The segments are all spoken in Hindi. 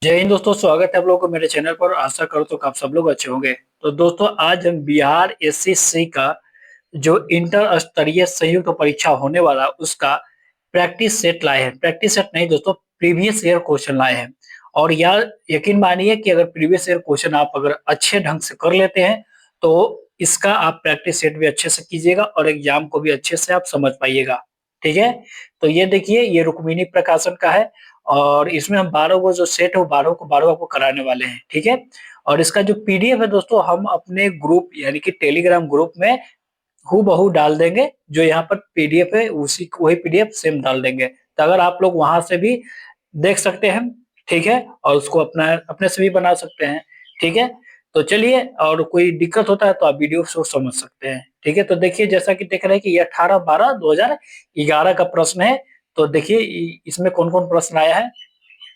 जय हिंद दोस्तों, स्वागत है आप लोगों को मेरे चैनल पर। आशा करो तो आप सब लोग अच्छे होंगे। तो दोस्तों, आज हम बिहार एसएससी का जो इंटर स्तरीय संयुक्त परीक्षा होने वाला उसका प्रैक्टिस सेट लाए हैं। प्रैक्टिस सेट नहीं दोस्तों, प्रीवियस ईयर क्वेश्चन लाए हैं। और यार यकीन मानिए कि अगर प्रीवियस ईयर क्वेश्चन आप अगर अच्छे ढंग से कर लेते हैं तो इसका आप प्रैक्टिस सेट भी अच्छे से कीजिएगा और एग्जाम को भी अच्छे से आप समझ पाइएगा। ठीक है। तो ये देखिए, ये रुक्मिणी प्रकाशन का है और इसमें हम 12 वो जो सेट है वो 12 को 12 आपको कराने वाले हैं। ठीक है। और इसका जो पीडीएफ है दोस्तों, हम अपने ग्रुप यानी कि टेलीग्राम ग्रुप में हूबहू डाल देंगे। जो यहाँ पर पीडीएफ है उसी वही पीडीएफ सेम डाल देंगे, तो अगर आप लोग वहां से भी देख सकते हैं। ठीक है। और उसको अपना अपने से भी बना सकते हैं। ठीक है। तो चलिए, और कोई दिक्कत होता है तो आप वीडियो से समझ सकते हैं। ठीक है। तो देखिए, जैसा कि देख रहे हैं कि ये 18/12/2011 का प्रश्न है। तो देखिए इसमें कौन कौन प्रश्न आया है,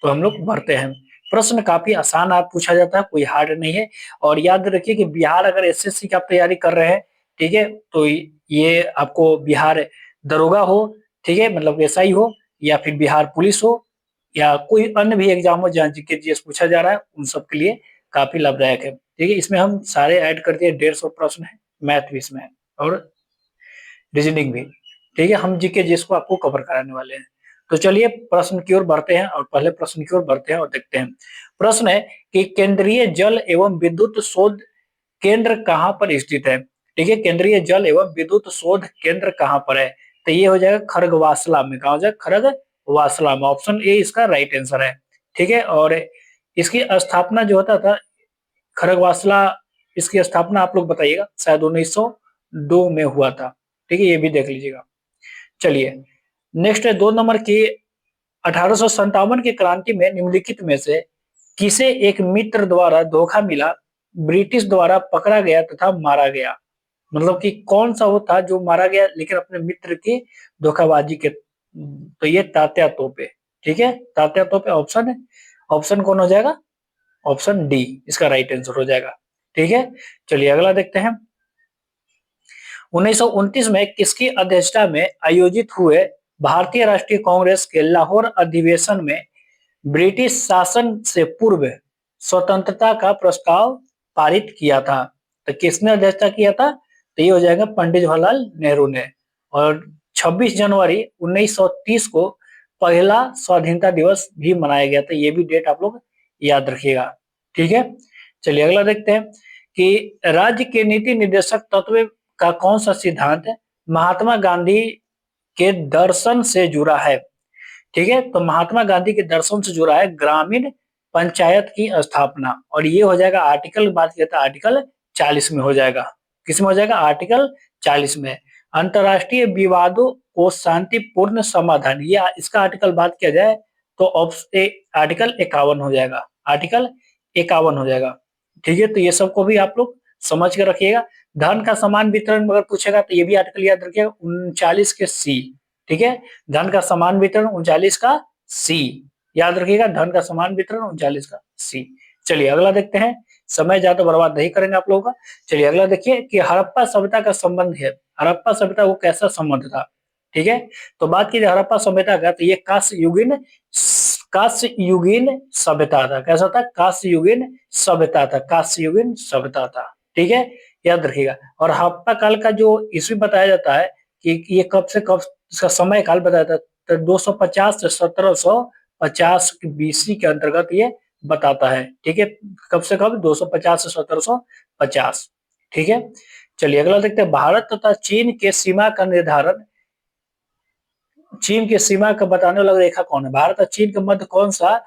तो हम लोग भरते हैं। प्रश्न काफी आसान आप पूछा जाता है, कोई हार्ड नहीं है। और याद रखिए कि बिहार अगर एसएससी की आप तैयारी कर रहे हैं, ठीक है, तो ये आपको बिहार दरोगा हो, ठीक है, मतलब एसआई हो, या फिर बिहार पुलिस हो, या कोई अन्य भी एग्जाम हो जहाँ जीके जीएस पूछा जा रहा है, उन सब के लिए काफी लाभदायक है। ठीक है। इसमें हम सारे ऐड कर दिए, 150 प्रश्न है, मैथ भी इसमें है और रीजनिंग भी। ठीक है। हम जीके जीएस को आपको कवर कराने वाले हैं। तो चलिए प्रश्न की ओर बढ़ते हैं और पहले प्रश्न की ओर बढ़ते हैं और देखते हैं। प्रश्न है कि केंद्रीय जल एवं विद्युत शोध केंद्र कहाँ पर स्थित है। ठीक है। केंद्रीय जल एवं विद्युत शोध केंद्र कहाँ पर है, तो ये हो जाएगा खरगवासला में। कहा हो जाएगा? खरगवासला में। ऑप्शन ए इसका राइट आंसर है। ठीक है। और इसकी स्थापना जो होता था खरगवासला, इसकी स्थापना आप लोग बताइएगा, शायद 1902 में हुआ था। ठीक है। ये भी देख लीजिएगा। चलिए नेक्स्ट है 2 नंबर की। 1857 की क्रांति में निम्नलिखित में से किसे एक मित्र द्वारा धोखा मिला, ब्रिटिश द्वारा पकड़ा गया तथा मारा गया। मतलब कि कौन सा वो था जो मारा गया लेकिन अपने मित्र की धोखाबाजी के। तो ये तात्या तोपे। ठीक है। तात्या तोपे ऑप्शन है। ऑप्शन कौन हो जाएगा? ऑप्शन डी इसका राइट आंसर हो जाएगा। ठीक है। चलिए अगला देखते हैं। 1929 में किसकी अध्यक्षता में आयोजित हुए भारतीय राष्ट्रीय कांग्रेस के लाहौर अधिवेशन में ब्रिटिश शासन से पूर्व स्वतंत्रता का प्रस्ताव पारित किया था। तो किसने अध्यक्षता किया था? तो ये हो जाएगा पंडित जवाहरलाल नेहरू ने। और 26 जनवरी 1930 को पहला स्वाधीनता दिवस भी मनाया गया था। ये भी डेट आप लोग याद रखिएगा। ठीक है। चलिए अगला देखते हैं कि राज्य के नीति निर्देशक तत्व का कौन सा सिद्धांत महात्मा गांधी के दर्शन से जुड़ा है। ठीक है। तो महात्मा गांधी के दर्शन से जुड़ा है ग्रामीण पंचायत की स्थापना। और ये हो जाएगा आर्टिकल, बात किया था आर्टिकल 40 में हो जाएगा। किस में हो जाएगा? आर्टिकल 40 में। अंतरराष्ट्रीय विवादों को शांतिपूर्ण समाधान, या इसका आर्टिकल बात किया जाए तो ऑप्शन आर्टिकल 51 हो जाएगा। आर्टिकल 51 हो जाएगा। ठीक है। तो ये सबको भी आप लोग समझ के रखिएगा। धन का समान वितरण अगर पूछेगा तो ये भी आर्टिकल याद रखिएगा, 39 के सी। ठीक है। धन का समान वितरण 39 का सी याद रखिएगा। धन का समान वितरण 39 का सी। चलिए अगला देखते हैं। समय ज्यादा बर्बाद नहीं करेंगे आप लोगों का। चलिए अगला देखिए कि हड़प्पा सभ्यता का संबंध है। हड़प्पा सभ्यता वो कैसा संबंध था। ठीक है। तो बात की हड़प्पा सभ्यता का, तो ये कांस्य युगीन सभ्यता था। कैसा था? कांस्य युगीन सभ्यता था। कांस्य युगीन सभ्यता था। ठीक है। याद रखिएगा। और हड़प्पा काल का जो ईस्वी बताया जाता है कि ये कब से कब, इसका समय काल बताया था, तो 250 से 1750 बीसी के अंतर्गत ये बताता है। ठीक है। कब से कब? 250 से 1750। ठीक है। चलिए अगला देखते हैं। भारत तथा चीन के सीमा का निर्धारण, चीन की सीमा का बताने वाला रेखा कौन है? भारत और चीन के मध्य कौन सा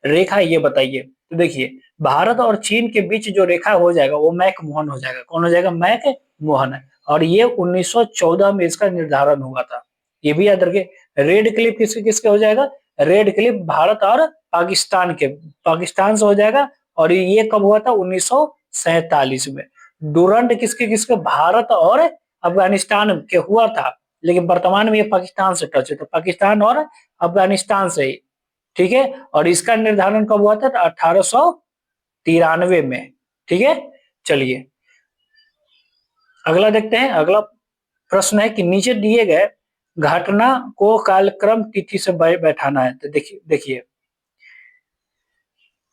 रेखा है ये बताइए। तो देखिए, भारत और चीन के बीच जो रेखा हो जाएगा वो मैक मोहन हो जाएगा। कौन हो जाएगा? मैक मोहन है। और ये 1914 में इसका निर्धारण हुआ था। ये भी याद रखिए। रेड क्लिफ किसके किसके हो जाएगा? रेड क्लिफ भारत और पाकिस्तान के, पाकिस्तान से हो जाएगा। और ये कब हुआ था? 1947 में। डूरंड किसके किसके? भारत और अफगानिस्तान के हुआ था, लेकिन वर्तमान में ये पाकिस्तान से टच है, तो पाकिस्तान और अफगानिस्तान से ही। ठीक है। और इसका निर्धारण कब हुआ था? 1893 में। ठीक है। चलिए अगला देखते हैं। अगला प्रश्न है कि नीचे दिए गए घटना को कालक्रम तिथि से बैठाना है। तो देखिए देखिए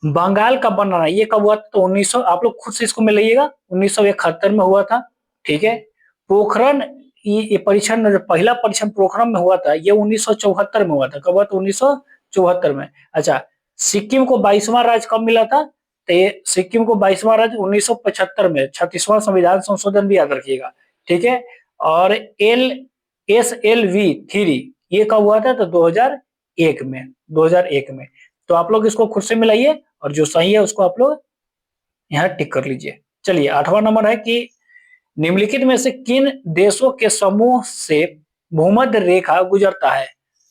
बंगाल का बनाना ये कब हुआ था? तो 1900, आप लोग खुद से इसको मिलाइएगा, 1971 में हुआ था। ठीक है। पोखरण, ये परीक्षण, जो पहला परीक्षण पोखरण में हुआ था, ये 1974 में हुआ था। कब हुआ था? 1974 में। अच्छा, सिक्किम को 22वां राज्य कब मिला था? तो ये सिक्किम को 22वां राज्य 1975 में, 36वां संविधान संशोधन भी याद रखिएगा। ठीक है। और SLV 3 ये कब हुआ था? तो 2001 में, 2001 में। तो आप लोग इसको खुद से मिलाइए और जो सही है उसको आप लोग यहाँ टिक कर लीजिए। चलिए, 8वां नंबर है कि निम्नलिखित में से किन देशों के समूह से भूमध्य रेखा गुजरता है?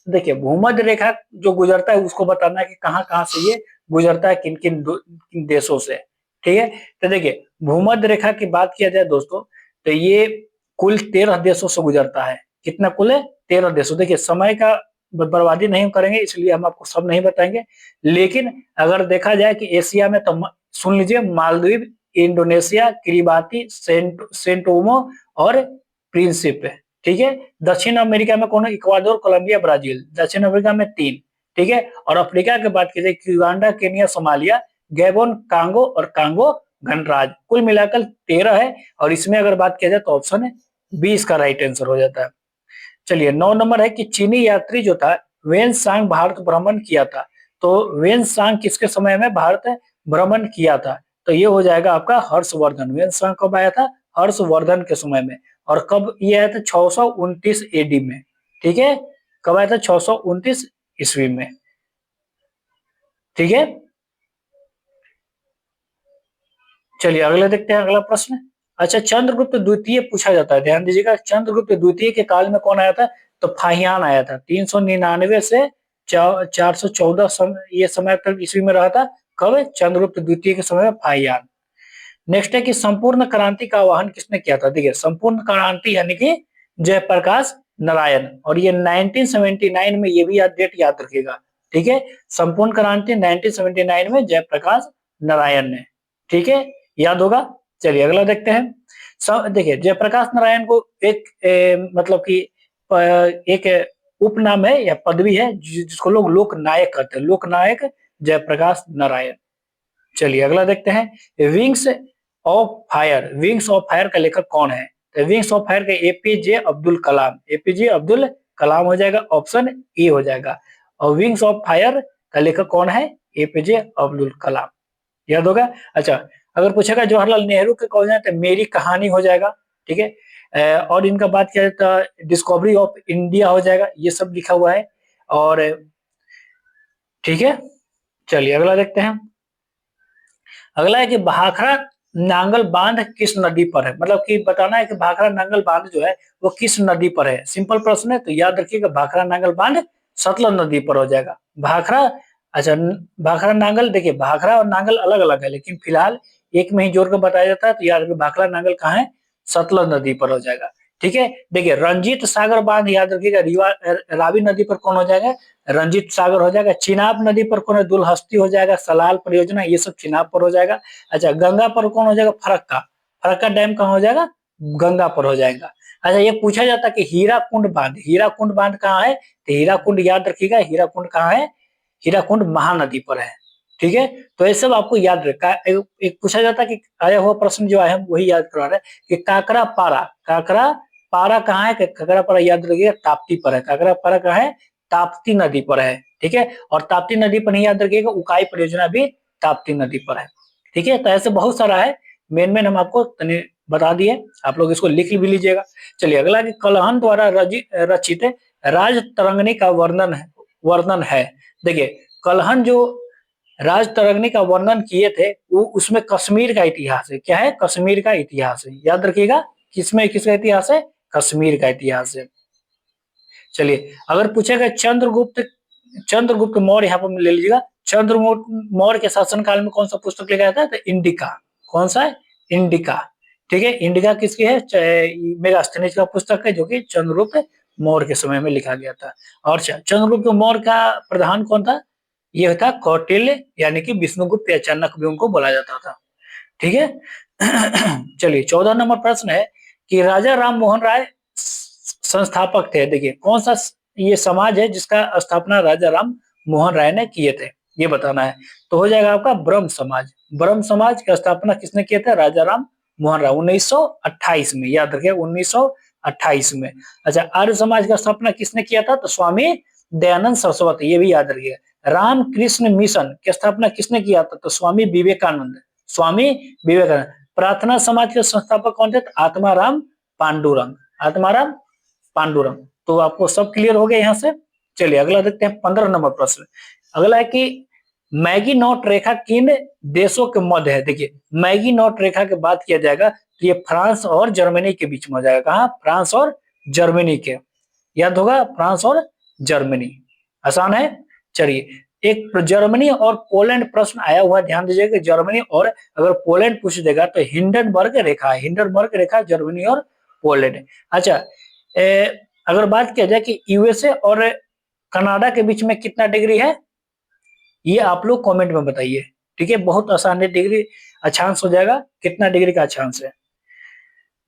देखिए, भूमध्य रेखा जो गुजरता है उसको बताना है कि कहाँ कहाँ से ये गुजरता है, किन किन किन देशों से। ठीक है। तो देखिए, भूमध्य रेखा की बात किया जाए दोस्तों, तो ये कुल 13 देशों से गुजरता है। कितना कुल है? 13 देशों। देखिए, समय का बर्बादी नहीं करेंगे, इसलिए हम आपको सब नहीं बताएंगे। लेकिन अगर देखा जाए कि एशिया में, तो सुन लीजिए, मालदीव, इंडोनेशिया, किरिबाती, सेंटोमो और प्रिंसिप है। ठीक है। दक्षिण अमेरिका में कौन है? Ecuador, Colombia, Brazil. दक्षिण अमेरिका में 3। ठीक है। और अफ्रीका की बात की जाए, Uganda, Kenya, Somalia, Gabon, Congo और कांगो गणराज्य। कुल मिलाकर 13 है। और इसमें अगर बात किया जाए तो ऑप्शन है 20 का राइट आंसर हो जाता है। चलिए, 9 नंबर है कि चीनी यात्री जो था वेन सांग भारत भ्रमण किया था। तो वेन सांग किसके समय में भारत भ्रमण किया था? तो ये हो जाएगा आपका हर्षवर्धन। वेन सांग कब आया था? हर्षवर्धन के समय में। और कब ये आया था? 629 AD में। ठीक है। कब आया था? 629 ईस्वी में। ठीक है। चलिए, अगले देखते हैं, अगला प्रश्न। अच्छा, चंद्रगुप्त द्वितीय पूछा जाता है, ध्यान दीजिएगा। चंद्रगुप्त द्वितीय के काल में कौन आया था? तो फाहियान आया था। 399 से 414 ये समय तक ईस्वी में रहा था। कब? चंद्रगुप्त द्वितीय के समय में फाहियान। नेक्स्ट है कि संपूर्ण क्रांति का आह्वान किसने किया था? देखिए, संपूर्ण क्रांति यानी कि जयप्रकाश नारायण। और ये 1979 में, ये भी डेट याद रखिएगा। ठीक है। संपूर्ण क्रांति 1979 में जयप्रकाश नारायण ने। ठीक है, याद होगा। चलिए, अगला देखते हैं। देखिए, जयप्रकाश नारायण को एक मतलब कि एक उपनाम है या पदवी है जिसको लोग लोक नायक कहते हैं। लोक नायक जयप्रकाश नारायण। चलिए, अगला देखते हैं। Wings of fire, wings of fire का लेखक कौन है? तो विंग्स ऑफ फायर के APJ अब्दुल कलाम। APJ अब्दुल कलाम हो जाएगा, ऑप्शन ए हो जाएगा। और विंग्स ऑफ फायर का लेखक कौन है? APJ अब्दुल कलाम। याद होगा। अच्छा, अगर पूछेगा जवाहरलाल नेहरू के कौन है, तो मेरी कहानी हो जाएगा। ठीक है। और इनका बात किया जाए तो डिस्कवरी ऑफ इंडिया हो जाएगा, ये सब लिखा हुआ है। और ठीक है। चलिए, अगला देखते हैं। अगला है कि भाखड़ा नांगल बांध किस नदी पर है? मतलब कि बताना है कि भाखड़ा नांगल बांध जो है वो किस नदी पर है। सिंपल प्रश्न है, तो याद रखिएगा, भाखड़ा नांगल बांध सतलज नदी पर हो जाएगा। भाखड़ा, अच्छा, भाखड़ा नांगल, देखिए, भाखड़ा और नांगल अलग अलग है, लेकिन फिलहाल एक में ही जोड़ कर बताया जाता है। तो याद रखिए, भाखड़ा नांगल कहाँ है? सतलज नदी पर हो जाएगा। ठीक है। देखिए, रंजीत सागर बांध याद रखिएगा, रावी नदी पर कौन हो जाएगा? रंजीत सागर हो जाएगा। चिनाब नदी पर कौन है? दुलहस्ती हो जाएगा। सलाल परियोजना, ये सब चिनाब पर हो जाएगा। अच्छा, गंगा पर कौन हो जाएगा? फरक्का। फरक्का डैम कहाँ हो जाएगा? गंगा पर हो जाएगा। अच्छा, ये पूछा जाता है कि हीराकुंड बांध, हीराकुंड बांध कहाँ है? तो हीराकुंड याद रखिएगा, हीराकुंड कहाँ है? हीराकुंड महानदी पर है। ठीक है। तो ये सब आपको याद रखा। एक पूछा जाता है कि आया हुआ प्रश्न जो है वही याद करवा रहे हैं कि काकरा पारा, काकरा पारा कहाँ है? काकरा पारा याद रखिएगा, ताप्ती पर है। काकरा पारा कहाँ है? ताप्ती नदी पर है। ठीक है। और ताप्ती नदी पर नहीं याद रखिएगा, उकाई परियोजना भी ताप्ती नदी पर है। ठीक है। तो ऐसे बहुत सारा है, मेन मेन हम आपको बता दिए, आप लोग इसको लिख भी लीजिएगा। चलिए, अगला कि कलहन द्वारा रचित राज तरंगनी का वर्णन है। देखिए, कलहन जो राज तरंगनी का वर्णन किए थे वो, उसमें कश्मीर का इतिहास है। क्या है? कश्मीर का इतिहास है, याद रखिएगा। किसमें किसका इतिहास है? कश्मीर का इतिहास है। चलिए, अगर पूछेगा चंद्रगुप्त मौर्य, यहाँ पर ले लीजिएगा, चंद्रगुप्त मौर्य के शासनकाल में कौन सा पुस्तक लिखा जाता है? तो इंडिका। कौन सा है? इंडिका। ठीक है। इंडिका किसकी है? मेगास्थनीज का पुस्तक है, जो कि चंद्रगुप्त मौर्य के समय में लिखा गया था। और चंद्रगुप्त मौर्य का प्रधान कौन था? यह था कौटिल्य, यानी कि विष्णुगुप्त या चाणक्य भी उनको बोला जाता था। ठीक है। चलिए, 14 नंबर प्रश्न है कि राजा राम मोहन राय संस्थापक थे। देखिए, कौन सा ये समाज है जिसका स्थापना राजा राम मोहन राय ने किए थे? ये बताना है। तो हो जाएगा आपका ब्रह्म समाज। ब्रह्म समाज की स्थापना किसने किया था? राजा राम मोहन राय 1928 में, याद रखिए 1928 में। अच्छा, आर्य समाज का स्थापना किसने किया था? तो स्वामी दयानंद सरस्वती, ये भी याद रखिएगा। रामकृष्ण मिशन की स्थापना किसने किया था? तो स्वामी विवेकानंद, स्वामी विवेकानंद। प्रार्थना समाज के संस्थापक कौन थे? आत्माराम पांडुरंग, आत्माराम पांडुरंग। तो आपको सब क्लियर हो गया यहाँ से। चलिए अगला देखते हैं 15 नंबर प्रश्न। अगला है कि मैगी नोट रेखा किन देशों के मध्य है? देखिए मैगी नोट रेखा की बात किया जाएगा तो ये फ्रांस और जर्मनी के बीच में हो जाएगा। कहाँ? फ्रांस और जर्मनी के, याद होगा फ्रांस और जर्मनी। आसान है। चलिए एक जर्मनी और पोलैंड प्रश्न आया हुआ, ध्यान दीजिएगा। जर्मनी और अगर पोलैंड पूछ देगा तो हिंडनबर्ग रेखा, हिंडनबर्ग रेखा जर्मनी और पोलैंड। अच्छा, अगर बात किया जाए कि यूएसए और कनाडा के बीच में कितना डिग्री है, ये आप लोग कमेंट में बताइए। ठीक है, बहुत आसान है। डिग्री अक्षांश हो जाएगा, कितना डिग्री का अक्षांश है।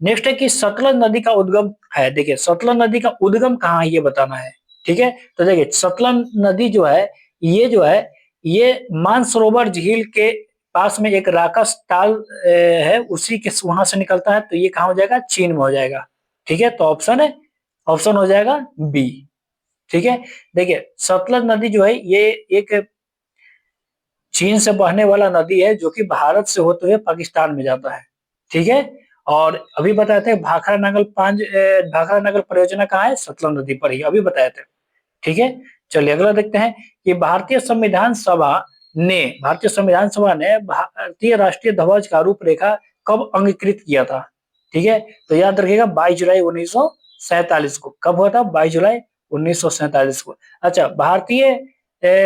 नेक्स्ट है कि सतलज नदी का उद्गम है। देखिए सतलज नदी का उद्गम कहाँ है ये बताना है। ठीक है, तो देखिए सतलज नदी जो है ये मानसरोवर झील के पास में एक राकस ताल है, उसी के वहां से निकलता है। तो ये कहाँ हो जाएगा? चीन में हो जाएगा। ठीक है, तो ऑप्शन हो जाएगा बी। ठीक है, देखिए सतलज नदी जो है ये एक चीन से बहने वाला नदी है जो कि भारत से होते हुए पाकिस्तान में जाता है। ठीक है, और अभी बताए थे भाखड़ा नगर परियोजना कहाँ है? सतलज नदी पर ही, अभी बताए थे। ठीक है, चलिए अगला देखते हैं कि भारतीय संविधान सभा ने भारतीय राष्ट्रीय ध्वज का रूपरेखा कब अंगीकृत किया था? ठीक है, तो याद रखिएगा 22 जुलाई 1947 को। कब हुआ था? 22 जुलाई 1947 को। अच्छा, भारतीय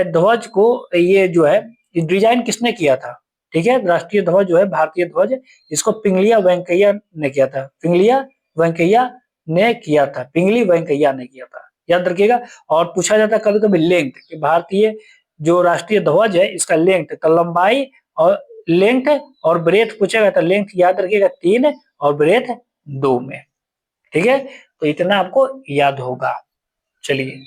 ध्वज को ये जो है डिजाइन किसने किया था? ठीक है, राष्ट्रीय ध्वज जो है भारतीय ध्वज, इसको पिंगलिया वेंकैया ने किया था। पिंगलिया वेंकैया ने किया था, पिंगली वेंकैया ने किया था, याद रखिएगा। और पूछा जाता है कभी कभी लेंथ, कि भारतीय जो राष्ट्रीय ध्वज है इसका लेंथ, तो लंबाई और लेंथ और ब्रेथ पूछेगा तो लेंथ याद रखिएगा 3 और ब्रेथ 2 में। ठीक है, तो इतना आपको याद होगा। चलिए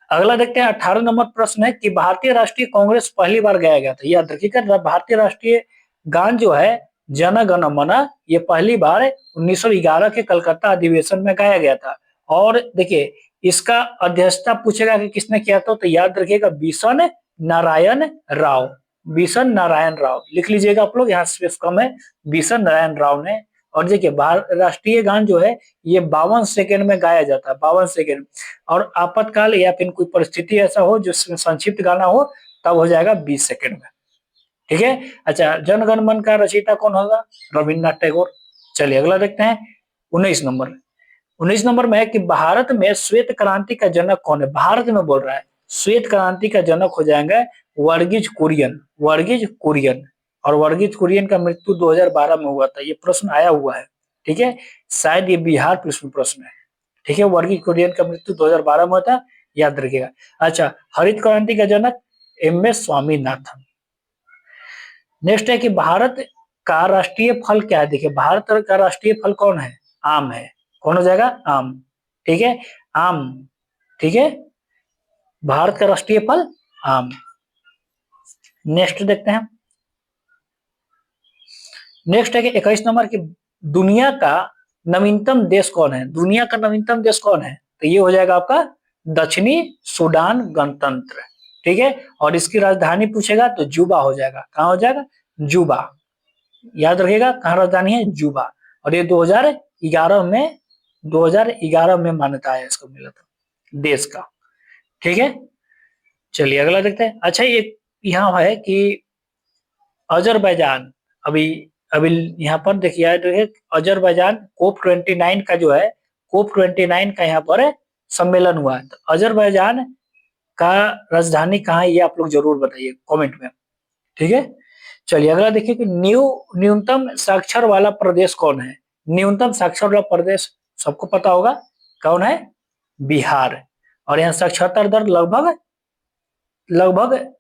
अगला देखते हैं 18 नंबर प्रश्न है कि भारतीय राष्ट्रीय कांग्रेस पहली बार गाया गया था। याद रखिएगा भारतीय राष्ट्रीय गान जो है जन गण मन, ये पहली बार 1911 के कलकत्ता अधिवेशन में गाया गया था। और देखिए इसका अध्यक्षता पूछेगा कि किसने किया था, तो याद रखिएगा बिशन नारायण राव, बिशन नारायण राव लिख लीजिएगा आप लोग, यहाँ स्पेस कम है, बिशन नारायण राव ने। और देखिए राष्ट्रीय गान जो है ये 52 सेकंड में गाया जाता है, 52 सेकंड। और आपातकाल या फिर कोई परिस्थिति ऐसा हो जिसमें संक्षिप्त गाना हो तब हो जाएगा 20 सेकंड में। ठीक है, अच्छा जनगण मन का रचयिता कौन होगा? रविन्द्रनाथ टैगोर। चलिए अगला देखते हैं 19 नंबर। 19 नंबर में है कि भारत में श्वेत क्रांति का जनक कौन है? भारत में बोल रहा है, श्वेत क्रांति का जनक हो जाएंगे वर्गीज कुरियन, वर्गीज कुरियन। और वर्गीज कुरियन का मृत्यु 2012 में हुआ था, ये प्रश्न आया हुआ है। ठीक है, शायद ये बिहार प्रश्न है। ठीक है, वर्गीज कुरियन का मृत्यु 2012 में हुआ था, याद रखिएगा। अच्छा, हरित क्रांति का जनक एम.एस. स्वामीनाथन। नेक्स्ट है कि भारत का राष्ट्रीय फल क्या है? देखिए भारत का राष्ट्रीय फल कौन है? आम है। कौन हो जाएगा? आम। ठीक है, आम। ठीक है, भारत का राष्ट्रीय फल आम। नेक्स्ट देखते हैं, नेक्स्ट है कि 21 नंबर की दुनिया का नवीनतम देश कौन है? दुनिया का नवीनतम देश कौन है? तो ये हो जाएगा आपका दक्षिणी सूडान गणतंत्र। ठीक है, और इसकी राजधानी पूछेगा तो जुबा हो जाएगा। कहाँ हो जाएगा? जुबा, याद रखिएगा कहाँ राजधानी है? जुबा। और ये 2011 में मान्यता है इसको मिला था देश का। ठीक है, चलिए अगला देखते हैं। अच्छा एक यहाँ है कि अजरबैजान, अभी अभी यहाँ पर देखिए अजरबैजान COP29 का जो है, COP29 का यहाँ पर सम्मेलन हुआ है। तो अजरबैजान का राजधानी कहाँ है ये आप लोग जरूर बताइए कमेंट में। ठीक है, चलिए अगला देखिए कि न्यूनतम साक्षर वाला प्रदेश कौन है? न्यूनतम साक्षर वाला प्रदेश सबको पता होगा कौन है? बिहार। और यहाँ साक्षरता दर लगभग लगभग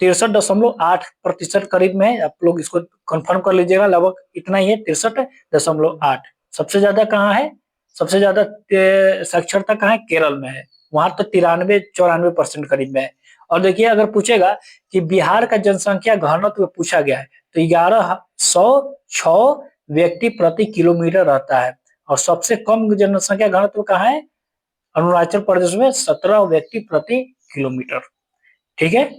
63.8% करीब में है। आप लोग इसको कंफर्म कर लीजिएगा, लगभग इतना ही है, 63.8। सबसे ज्यादा कहाँ है? सबसे ज्यादा साक्षरता कहाँ है? केरल में है, वहां तो 93-94% करीब में है। और देखिए अगर पूछेगा कि बिहार का जनसंख्या घनत्व पूछा गया है तो 1106 व्यक्ति प्रति किलोमीटर रहता है और सबसे कम जनसंख्या घनत्व कहाँ है? अरुणाचल प्रदेश में 17 व्यक्ति प्रति किलोमीटर। ठीक है,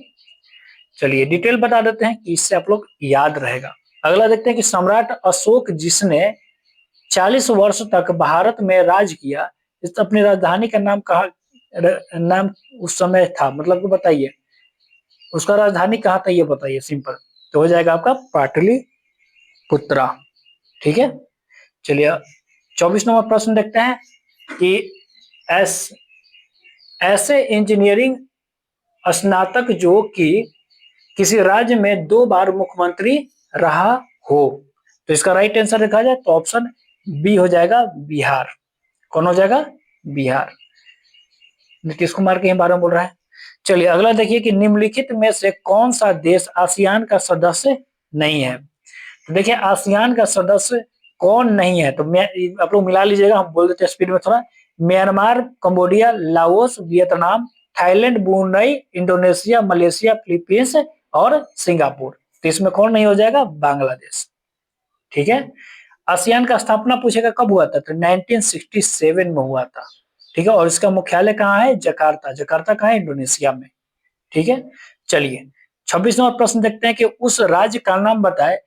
चलिए डिटेल बता देते हैं कि इससे आप लोग याद रहेगा। अगला देखते हैं कि सम्राट अशोक जिसने 40 वर्ष तक भारत में राज किया, इस अपनी राजधानी का नाम कहा नाम उस समय था, मतलब बताइए उसका राजधानी कहाँ था ये बताइए, सिंपल। तो हो जाएगा आपका पाटलिपुत्रा। ठीक है, चलिए 24 नंबर प्रश्न देखते हैं कि ऐसे इंजीनियरिंग स्नातक जो कि किसी राज्य में 2 बार मुख्यमंत्री रहा हो, तो इसका राइट आंसर देखा जाए तो ऑप्शन बी हो जाएगा बिहार। कौन हो जाएगा? बिहार। नीतीश कुमार के बारे में बोल रहा है। चलिए अगला देखिए कि निम्नलिखित में से कौन सा देश आसियान का सदस्य नहीं है। तो देखिए आसियान का सदस्य कौन नहीं है, तो आप लोग मिला लीजिएगा, हम बोल देते हैं स्पीड में थोड़ा। Myanmar, Cambodia, Laos, Vietnam, Thailand, Brunei, Indonesia, Malaysia, Philippines और सिंगापुर। तो इसमें कौन नहीं हो जाएगा? बांग्लादेश। ठीक है, आसियान का स्थापना पूछेगा कब हुआ था, तो 1967 में हुआ था। ठीक है, और इसका मुख्यालय कहाँ है? जकार्ता। जकार्ता कहाँ है? इंडोनेशिया में। ठीक है, चलिए 26 नंबर प्रश्न देखते हैं कि उस राज्य का नाम बताए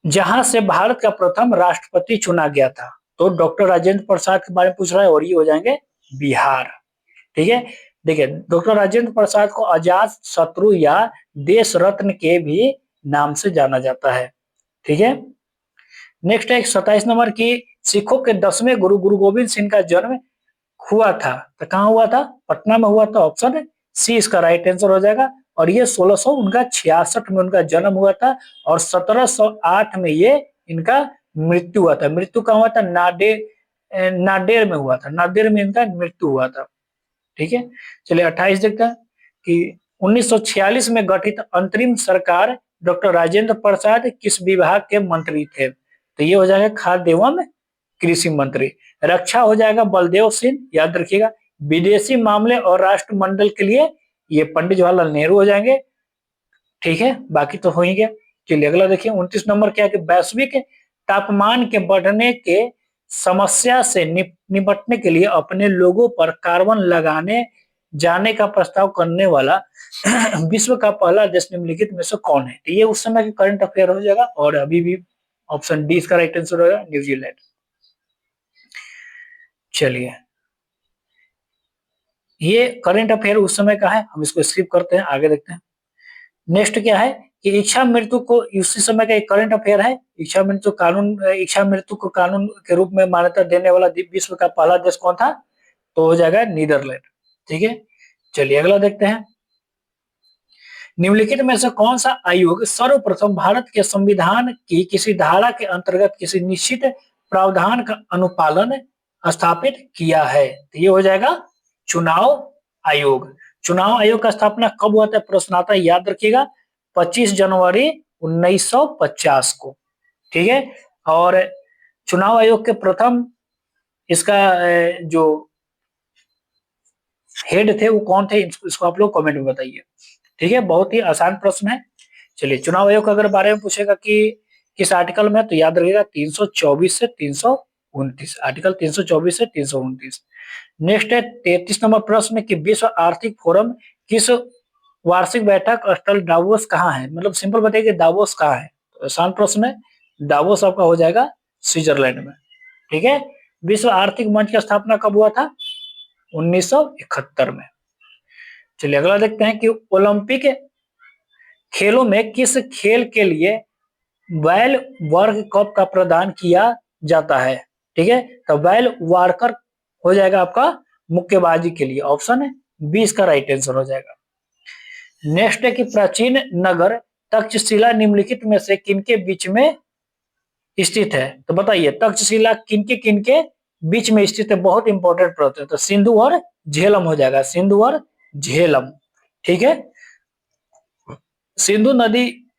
जहां से भारत का प्रथम राष्ट्रपति चुना गया था। तो डॉक्टर राजेंद्र प्रसाद के बारे में पूछ रहा है और ये हो जाएंगे बिहार। ठीक है, देखिए डॉक्टर राजेंद्र प्रसाद को अजात शत्रु या देश रत्न के भी नाम से जाना जाता है। ठीक है, नेक्स्ट है 27 नंबर की सिखों के 10वें गुरु गुरु गोविंद सिंह का जन्म हुआ था, तो कहाँ हुआ था? पटना में हुआ था। ऑप्शन सी इसका राइट आंसर हो जाएगा। और ये 1666 में उनका जन्म हुआ था और 1708 में ये इनका मृत्यु हुआ था। मृत्यु कहाँ हुआ था? नादेर में हुआ था। नादेर में इनका मृत्यु हुआ था। ठीक है, चलिए 28 देखते हैं कि 1946 में गठित अंतरिम सरकार डॉक्टर राजेंद्र प्रसाद किस विभाग के मंत्री थे? तो ये हो जाएगा खाद्य एवं कृषि मंत्री। रक्षा हो जाएगा बलदेव सिंह, याद रखिएगा। विदेशी मामले और राष्ट्रमंडल के लिए ये पंडित जवाहरलाल नेहरू हो जाएंगे। ठीक है, बाकी तो हो ही गया। चलिए अगला देखिए 29 नंबर क्या है कि वैश्विक तापमान के बढ़ने के समस्या से निपटने के लिए अपने लोगों पर कार्बन लगाने जाने का प्रस्ताव करने वाला विश्व का पहला देश निम्नलिखित में से कौन है? तो ये उस समय के करंट अफेयर हो जाएगा और अभी भी ऑप्शन डी इसका राइट आंसर होगा, न्यूजीलैंड। चलिए ये करंट अफेयर उस समय का है, हम इसको स्किप करते हैं, आगे देखते हैं। नेक्स्ट क्या है कि इच्छा मृत्यु को उसी समय का एक करंट अफेयर है। इच्छा मृत्यु को कानून के रूप में मान्यता देने वाला विश्व का पहला देश कौन था? तो हो जाएगा नीदरलैंड। ठीक है, चलिए अगला देखते हैं। निम्नलिखित में से कौन सा आयोग सर्वप्रथम भारत के संविधान की किसी धारा के अंतर्गत किसी निश्चित प्रावधान का अनुपालन स्थापित किया है? तो ये हो जाएगा चुनाव आयोग। चुनाव आयोग का स्थापना कब हुआ था? प्रश्न आता है, याद रखिएगा 25 जनवरी 1950 को। ठीक है, और चुनाव आयोग के प्रथम इसका जो हेड थे वो कौन थे, इसको आप लोग कमेंट में बताइए। ठीक है, बहुत ही आसान प्रश्न है। चलिए चुनाव आयोग अगर बारे में पूछेगा कि किस आर्टिकल में, तो याद रखिएगा 324 से 329, आर्टिकल 324 से 329। नेक्स्ट है 33 नंबर प्रश्न कि विश्व आर्थिक फोरम किस वार्षिक बैठक स्थल डावोस कहाँ है? मतलब सिंपल बताइए डावोस कहाँ है, तो आसान प्रश्न है। डावोस आपका हो जाएगा स्विट्जरलैंड में। ठीक है, विश्व आर्थिक मंच की स्थापना कब हुआ था? 1971 में। चलिए अगला देखते हैं कि ओलंपिक खेलों में किस खेल के लिए बैल वर्ग कप का प्रदान किया जाता है? ठीक है, तो बैल वार्कर हो जाएगा आपका मुक्केबाजी के लिए। ऑप्शन है बी इसका राइट आंसर हो जाएगा। नेक्स्ट है कि प्राचीन नगर तक्षशिला निम्नलिखित में से किनके बीच में स्थित है? तो बताइए तक्षशिला किनके बीच में स्थित है? बहुत इंपॉर्टेंट प्रश्न है। तो सिंधु और झेलम हो जाएगा, सिंधु और झेलम। ठीक है, सिंधु नदी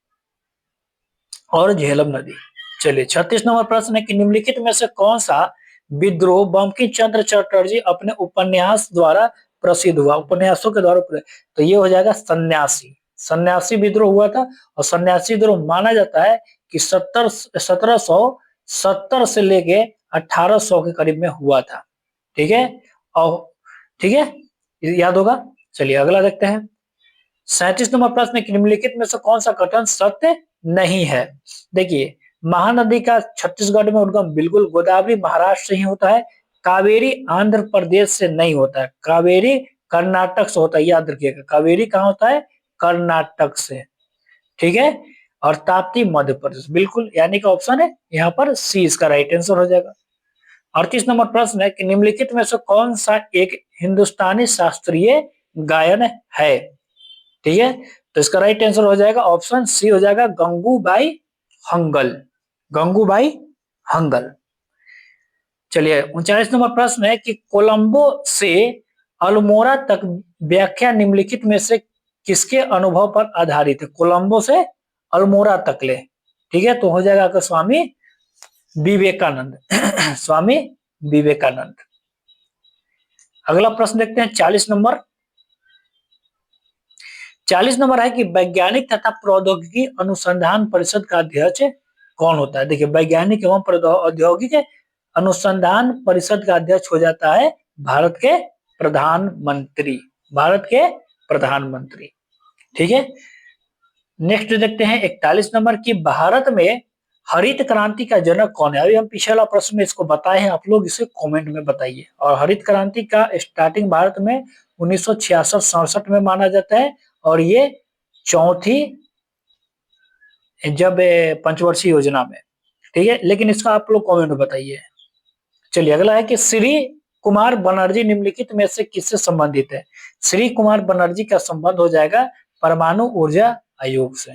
और झेलम नदी। चलिए 36 नंबर प्रश्न है कि निम्नलिखित में से कौन सा विद्रोह बंकिम चंद्र चटर्जी अपने उपन्यास द्वारा प्रसिद्ध हुआ, उपन्यासों के द्वारा तो ये हो जाएगा सन्यासी। सन्यासी विद्रोह हुआ था और सन्यासी विद्रोह माना जाता है कि 1770 से लेके 1800 के करीब में हुआ था। ठीक है, और ठीक है, याद होगा। चलिए अगला देखते हैं। 37 नंबर प्रश्न, निम्नलिखित में से कौन सा कथन सत्य नहीं है? देखिए, महानदी का छत्तीसगढ़ में उद्गम बिल्कुल गोदावरी महाराष्ट्र से ही होता है, कावेरी आंध्र प्रदेश से नहीं होता है, कावेरी कर्नाटक से होता है, याद रखिएगा। कावेरी कहाँ होता है? कर्नाटक से। ठीक है, और ताप्ती मध्य प्रदेश, बिल्कुल, यानी कि ऑप्शन है यहाँ पर सी इसका राइट आंसर हो जाएगा। 38 नंबर प्रश्न है कि निम्नलिखित में से कौन सा एक हिंदुस्तानी शास्त्रीय गायन है? ठीक है, तो इसका राइट आंसर हो जाएगा ऑप्शन सी हो जाएगा गंगूबाई हंगल। गंगूबाई हंगल। चलिए 39 नंबर प्रश्न है कि कोलंबो से अल्मोड़ा तक व्याख्या निम्नलिखित में से किसके अनुभव पर आधारित है? कोलंबो से अल्मोड़ा तक ले, ठीक है, तो हो जाएगा आपका स्वामी विवेकानंद। स्वामी विवेकानंद। अगला प्रश्न देखते हैं 40 नंबर। 40 नंबर है कि वैज्ञानिक तथा प्रौद्योगिकी अनुसंधान परिषद का अध्यक्ष कौन होता है? देखिए, वैज्ञानिक एवं प्रौद्योगिक अनुसंधान परिषद का अध्यक्ष हो जाता है भारत के प्रधानमंत्री। भारत के प्रधानमंत्री। ठीक है, नेक्स्ट देखते हैं 41 नंबर की भारत में हरित क्रांति का जनक कौन है? अभी हम पिछला प्रश्न में इसको बताए हैं, आप लोग इसे कमेंट में बताइए। और हरित क्रांति का स्टार्टिंग भारत में 1966-67 में माना जाता है और ये चौथी जब पंचवर्षीय योजना में। ठीक है, लेकिन इसका आप लोग कमेंट में बताइए। चलिए अगला है कि श्री कुमार बनर्जी निम्नलिखित में से किससे संबंधित है? श्री कुमार बनर्जी का संबंध हो जाएगा परमाणु ऊर्जा आयोग से।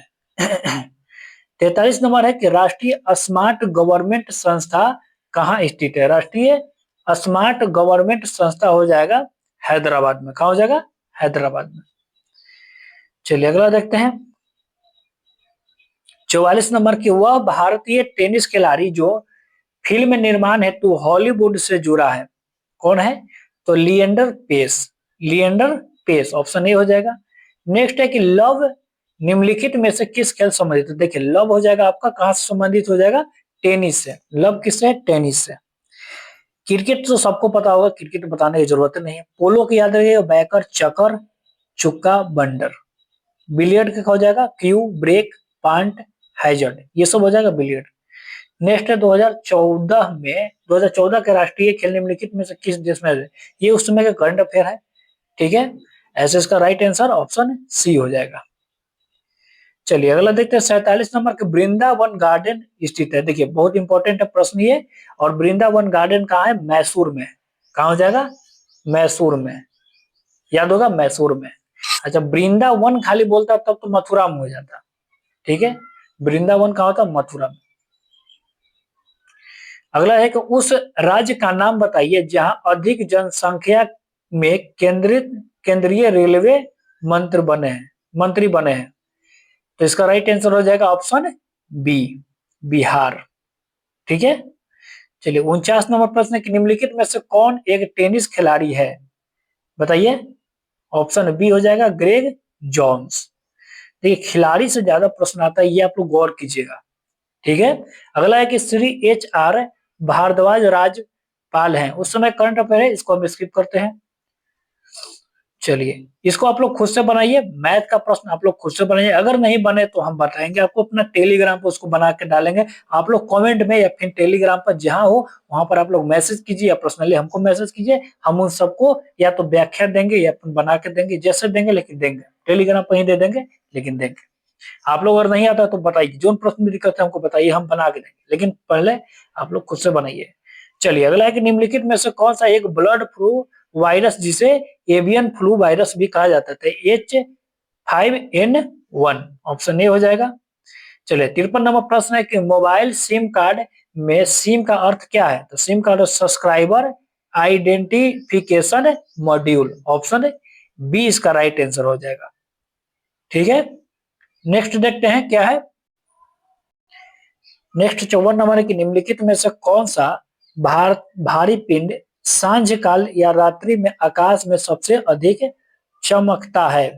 43 नंबर है कि राष्ट्रीय स्मार्ट गवर्नमेंट संस्था कहाँ स्थित है? राष्ट्रीय स्मार्ट गवर्नमेंट संस्था हो जाएगा हैदराबाद में। कहाँ हो जाएगा? हैदराबाद में। चलिए अगला देखते हैं 44 नंबर की, वह भारतीय टेनिस खिलाड़ी जो फिल्म निर्माण हेतु हॉलीवुड से जुड़ा है कौन है? तो लिएंडर पेस। लिएंडर पेस, ऑप्शन ए हो जाएगा। नेक्स्ट है कि लव निम्नलिखित में से किस खेल संबंधित है? देखिए, लव हो जाएगा आपका कहां से संबंधित हो जाएगा? टेनिस से। लव किससे? टेनिस से। क्रिकेट तो सबको पता होगा, क्रिकेट बताने की जरूरत नहीं है। पोलो की याद रखिएगा, बैकर, चकर, चुक्का, बंडर। बिलियर्ड का हो जाएगा क्यू, ब्रेक, पांट, हैजर्ड, ये सब हो जाएगा बिलियर्ड। नेक्स्ट है 2014 के राष्ट्रीय खेल निम्नलिखित में से किस देश में है? ये उस समय का करंट अफेयर है। ठीक है, ऐसे इसका राइट आंसर ऑप्शन सी हो जाएगा। चलिए अगला देखते हैं 47 नंबर के, वृंदावन गार्डन स्थित है। देखिए, बहुत इंपॉर्टेंट है प्रश्न ये। और वृंदावन गार्डन कहाँ है? मैसूर में। कहाँ हो जाएगा? मैसूर में। याद होगा, मैसूर में। अच्छा, वृंदावन खाली बोलता तब तो मथुरा में हो जाता। ठीक है, वृंदावन कहाँ होता? मथुरा में। अगला है कि उस राज्य का नाम बताइए जहां अधिक जनसंख्या में केंद्रीय रेलवे मंत्री बने हैं। तो इसका राइट आंसर हो जाएगा ऑप्शन बी, बिहार। ठीक है, चलिए 49 नंबर प्रश्न की, निम्नलिखित में से कौन एक टेनिस खिलाड़ी है? बताइए। ऑप्शन बी हो जाएगा ग्रेग जॉन्स। देखिए, खिलाड़ी से ज्यादा प्रश्न आता है, ये आप लोग गौर कीजिएगा। ठीक है, अगला है कि श्री HR भारद्वाज राज्यपाल हैं, उस समय करंट अफेयर है, इसको हम स्किप करते हैं। चलिए, इसको आप लोग खुद से बनाइए, मैथ का प्रश्न आप लोग खुद से बनाइए। अगर नहीं बने तो हम बताएंगे आपको, अपना टेलीग्राम पर उसको बना के डालेंगे। आप लोग कमेंट में या फिर टेलीग्राम पर जहां हो वहां पर आप लोग मैसेज कीजिए या पर्सनली हमको मैसेज कीजिए। हम उन सबको या तो व्याख्या देंगे या फिर बना के देंगे, जैसे देंगे लेकिन देंगे। टेलीग्राम पर ही दे देंगे लेकिन देंगे। आप लोग अगर नहीं आता तो बताइए, जो प्रश्न में दिक्कत है हमको बताइए, हम बना के देंगे, लेकिन पहले आप लोग खुद से बनाइए। चलिए अगला है कि निम्नलिखित में से कौन सा एक ब्लड फ्लू वायरस, जिसे एवियन फ्लू वायरस भी कहा जाता है? H5N1, ऑप्शन ए हो जाएगा। चलिए 53 नंबर प्रश्न है कि मोबाइल सिम कार्ड में सिम का अर्थ क्या है? तो SIM card subscriber identification module, option B इसका राइट आंसर हो जाएगा। ठीक है, नेक्स्ट देखते हैं क्या है। नेक्स्ट 54 नंबर है कि निम्नलिखित में से कौन सा भारी पिंड सांझ काल या रात्रि में आकाश में सबसे अधिक चमकता है?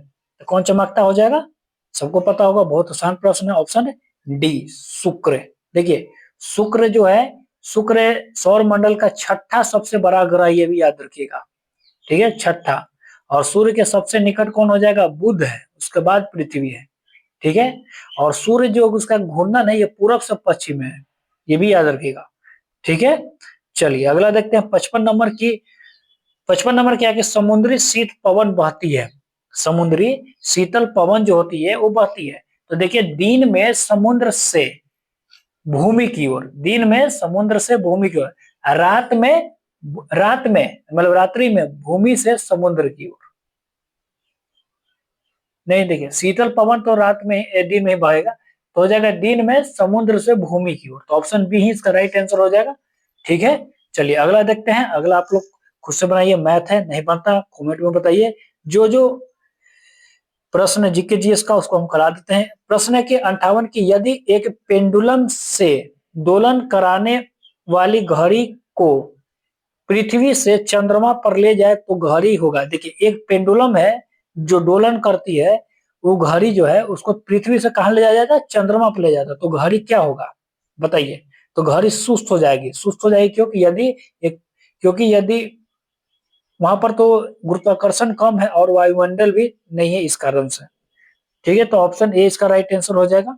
तो कौन चमकता हो जाएगा? सबको पता होगा, बहुत आसान प्रश्न है। ऑप्शन डी, शुक्र। देखिए, शुक्र जो है, शुक्र सौर मंडल का छठा सबसे बड़ा ग्रह, ये भी याद रखिएगा। ठीक है, छठा। और सूर्य के सबसे निकट कौन हो जाएगा? बुध है, उसके बाद पृथ्वी है। ठीक है, और सूर्य जो उसका घूर्णन है ये पूरब से पश्चिम है, ये भी याद रखिएगा। ठीक है, चलिए अगला देखते हैं 55 नंबर की। 55 नंबर क्या है कि समुद्री शीत पवन बहती है। समुद्री शीतल पवन जो होती है वो बहती है। तो देखिए, दिन में समुद्र से भूमि की ओर, दिन में समुद्र से भूमि की ओर, रात में मतलब रात्रि में भूमि से समुद्र की ओर। नहीं, देखिए शीतल पवन तो रात में दिन में बहेगा, तो हो जाएगा दिन में समुद्र से भूमि की ओर। तो ऑप्शन बी ही इसका राइट आंसर हो जाएगा। ठीक है, चलिए अगला देखते हैं। अगला आप लोग खुद से बनाइए, मैथ है, नहीं बनता कमेंट में बताइए। जो जो प्रश्न जीके जीएस का उसको हम करा देते हैं। प्रश्न है कि 58 की, यदि एक पेंडुलम से दोलन कराने वाली घड़ी को पृथ्वी से चंद्रमा पर ले जाए तो घड़ी होगा। देखिए, एक पेंडुलम है जो दोलन करती है, वो घड़ी जो है उसको पृथ्वी से कहां ले जाया जाता है? चंद्रमा पर ले जाता है। तो घड़ी क्या होगा बताइए? तो घड़ी सुस्त हो जाएगी। सुस्त हो जाएगी क्योंकि यदि वहां पर तो गुरुत्वाकर्षण कम है और वायुमंडल भी नहीं है, इस कारण से। ठीक है, तो ऑप्शन ए इसका राइट आंसर हो जाएगा।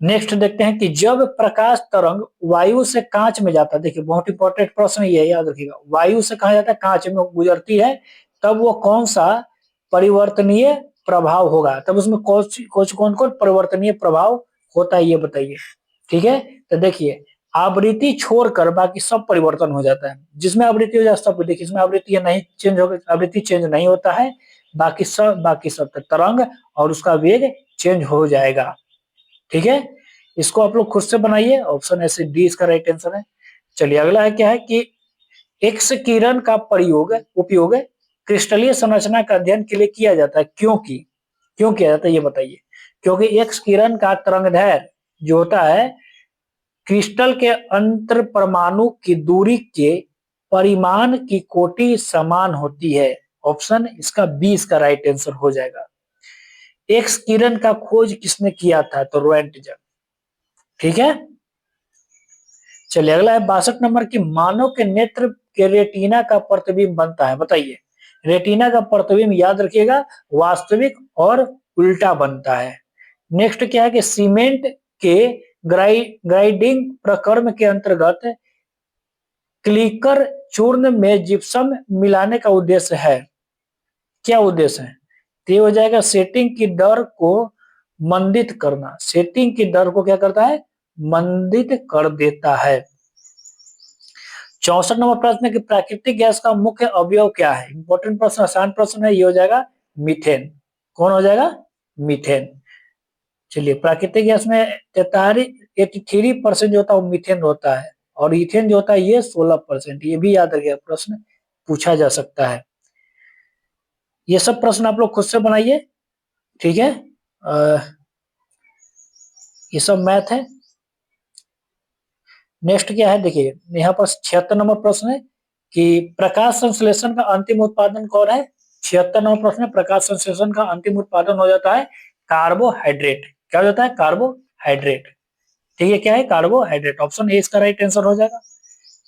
नेक्स्ट देखते हैं कि जब प्रकाश तरंग वायु से कांच में जाता है, देखिए बहुत इंपॉर्टेंट प्रश्न ये है, याद रखिएगा। वायु से कहा जाता है, कांच में गुजरती है, तब वो कौन सा परिवर्तनीय प्रभाव होगा? तब उसमें कौन कौन परिवर्तनीय प्रभाव होता है, ये बताइए। ठीक है, तो देखिए, आवृत्ति छोड़कर बाकी सब परिवर्तन हो जाता है। जिसमें आवृत्ति हो जाता है सब, देखिए इसमें आवृत्ति नहीं चेंज होगा, आवृत्ति चेंज नहीं होता है। बाकी सब तरंग और उसका वेग चेंज हो जाएगा। ठीक है, इसको आप लोग खुद से बनाइए। ऑप्शन ऐसे डी इसका राइट आंसर है। चलिए अगला है क्या है कि एक्स किरण का उपयोग क्रिस्टलीय संरचना का अध्ययन के लिए किया जाता है। क्यों किया जाता है ये बताइए? क्योंकि एक्स किरण का तरंगदैर्घ्य जो होता है क्रिस्टल के अंतर परमाणु की दूरी के परिमाण की कोटि समान होती है। ऑप्शन इसका बी इसका राइट आंसर हो जाएगा। एक्स किरण का खोज किसने किया था? तो रोएंटजन। ठीक है, चलिए अगला है 62 नंबर की, मानव के नेत्र के रेटिना का प्रतिबिंब बनता है, बताइए। रेटिना का प्रतिबिंब याद रखिएगा वास्तविक और उल्टा बनता है। नेक्स्ट क्या है कि सीमेंट के ग्राइंडिंग प्रक्रम के अंतर्गत क्लिकर चूर्ण में जिप्सम मिलाने का उद्देश्य है। क्या उद्देश्य है? तो ये हो जाएगा सेटिंग की दर को मंदित करना। सेटिंग की दर को क्या करता है? मंदित कर देता है। 64 नंबर प्रश्न है कि प्राकृतिक गैस का मुख्य अवयव क्या है? इंपॉर्टेंट प्रश्न, आसान प्रश्न है, ये हो जाएगा मीथेन। कौन हो जाएगा? मीथेन। चलिए, प्राकृतिक गैस में 83% जो होता है वो मीथेन होता है, और इथेन जो होता है ये 16%। ये भी याद रखिएगा, प्रश्न पूछा जा सकता है। ये सब प्रश्न आप लोग खुद से बनाइए। ठीक है, ये सब मैथ है। नेक्स्ट क्या है, देखिए यहाँ पर 76 नंबर प्रश्न है कि प्रकाश संश्लेषण का अंतिम उत्पादन कौन है? 76 नंबर प्रश्न है, प्रकाश संश्लेषण का अंतिम उत्पादन हो जाता है कार्बोहाइड्रेट। क्या हो जाता है? कार्बोहाइड्रेट। ठीक है, क्या है? कार्बोहाइड्रेट। ऑप्शन ए इसका राइट आंसर हो जाएगा।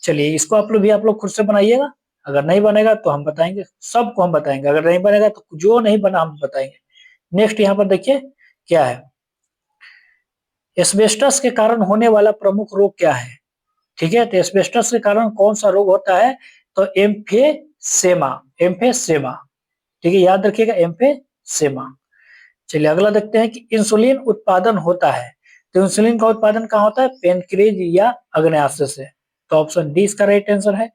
चलिए, इसको आप लोग खुद से बनाइएगा। अगर नहीं बनेगा तो हम बताएंगे, सबको हम बताएंगे। अगर नहीं बनेगा तो जो नहीं बना हम बताएंगे। नेक्स्ट यहाँ पर देखिए क्या है, एस्बेस्टस के कारण होने वाला प्रमुख रोग क्या है? ठीक है, तो एस्बेस्टस के कारण कौन सा रोग होता है? तो एम्फेसेमा। एम्फेसेमा। ठीक है, याद रखिएगा, एम्फेसेमा। चलिए अगला देखते हैं कि इंसुलिन उत्पादन होता है, तो इंसुलिन का उत्पादन कहाँ होता है? पेनक्रिज या अग्नाशय से। तो ऑप्शन डी इसका राइट आंसर है।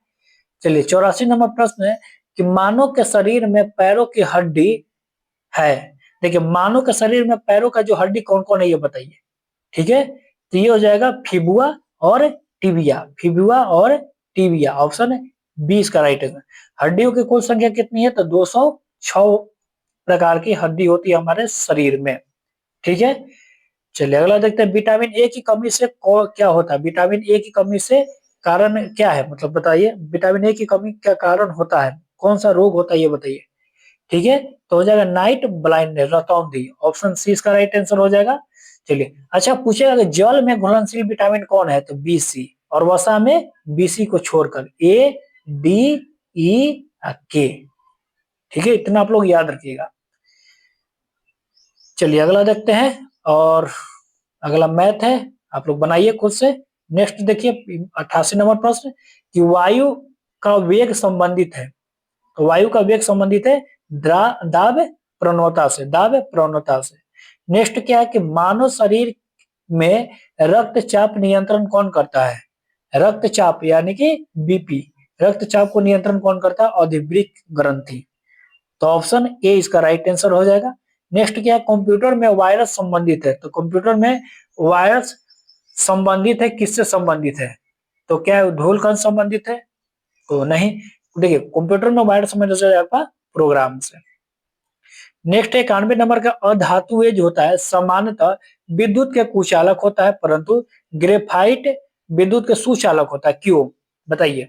चलिए 84 नंबर प्रश्न है कि मानव के शरीर में पैरों की हड्डी है। देखिए, मानव के शरीर में पैरों का जो हड्डी कौन कौन है ये बताइए। ठीक है, तो ये हो जाएगा फिबुआ और टिबिया। फिबुआ और टिबिया, ऑप्शन बी इसका राइट आंसर। हड्डियों की कुल संख्या कितनी है? तो 206 प्रकार की हड्डी होती है हमारे शरीर में। ठीक है, चलिए अगला देखते हैं, विटामिन ए की कमी से क्या होता है? विटामिन ए की कमी से कारण क्या है, मतलब बताइए, विटामिन ए की कमी क्या कारण होता है, कौन सा रोग होता है ये बताइए। ठीक है, तो हो जाएगा नाइट ब्लाइंडनेस, रतौंधी, ऑप्शन सी इसका राइट आंसर हो जाएगा। चलिए, अच्छा पूछेगा कि जल में घुलनशील विटामिन कौन है, तो बी सी, और वसा में बी सी को छोड़कर ए, डी, ई, के। ठीक है, इतना आप लोग याद रखिएगा। चलिए अगला देखते हैं, और अगला मैथ है, आप लोग बनाइए खुद से। नेक्स्ट देखिए 88 नंबर प्रश्न, कि वायु का वेग संबंधित है, तो वायु का वेग संबंधित है दाब प्रवणता से, दाब प्रवणता से। नेक्स्ट क्या है कि मानव शरीर में रक्तचाप नियंत्रण कौन करता है, रक्तचाप यानी कि बीपी, रक्तचाप को नियंत्रण कौन करता है, अधिवृक्क ग्रंथि। तो ऑप्शन ए इसका राइट आंसर हो जाएगा। नेक्स्ट क्या है, कंप्यूटर में वायरस संबंधित है, तो कंप्यूटर में वायरस संबंधित है, किससे संबंधित है, तो क्या है धूलकण संबंधित है, तो नहीं। देखिए कंप्यूटर में वायरस संबंधित है आपका प्रोग्राम से। नेक्स्ट है 91 नंबर का, अधातुएं जो होता है सामान्यतः विद्युत के कुचालक होता है, परंतु ग्रेफाइट विद्युत के सुचालक होता है, क्यों बताइए।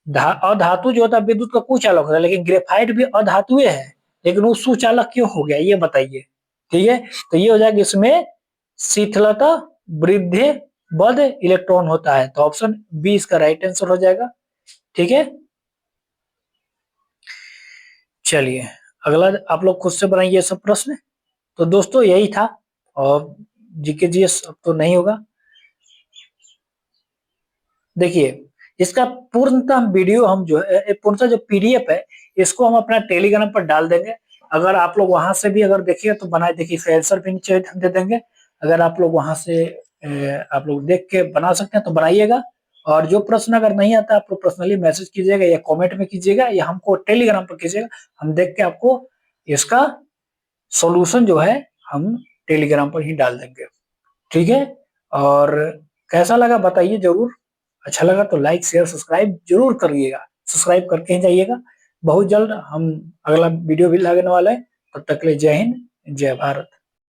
अधातु जो होता है विद्युत का कुचालक होता है, लेकिन ग्रेफाइट भी अधातुएं है, लेकिन वो सुचालक क्यों हो गया ये बताइए। ठीक है, तो ये हो जाएगा इसमें शिथिलता वृद्धि बद इलेक्ट्रॉन होता है, तो ऑप्शन बी इसका राइट आंसर हो जाएगा। ठीक है, चलिए अगला आप लोग खुद से बनाइए ये सब प्रश्न। तो दोस्तों यही था, और जीके जीएस अब तो नहीं होगा। देखिए इसका पूर्णतः वीडियो हम जो है, पूर्णतः जो पीडीएफ है, इसको हम अपना टेलीग्राम पर डाल देंगे। अगर आप लोग वहां से भी अगर देखिए तो बनाए, देखिए इसका आंसर भी नीचे हम दे देंगे। अगर आप लोग वहां से आप लोग देख के बना सकते हैं तो बनाइएगा। और जो प्रश्न अगर नहीं आता आप लोग पर्सनली मैसेज कीजिएगा, या कमेंट में कीजिएगा, या हमको टेलीग्राम पर कीजिएगा। हम देख के आपको इसका सॉल्यूशन जो है हम टेलीग्राम पर ही डाल देंगे। ठीक है, और कैसा लगा बताइए जरूर। अच्छा लगा तो लाइक शेयर सब्सक्राइब जरूर करिएगा, सब्सक्राइब करके ही जाइएगा। बहुत जल्द हम अगला वीडियो भी लगाने वाला है, तब तक के लिए जय हिंद जय भारत।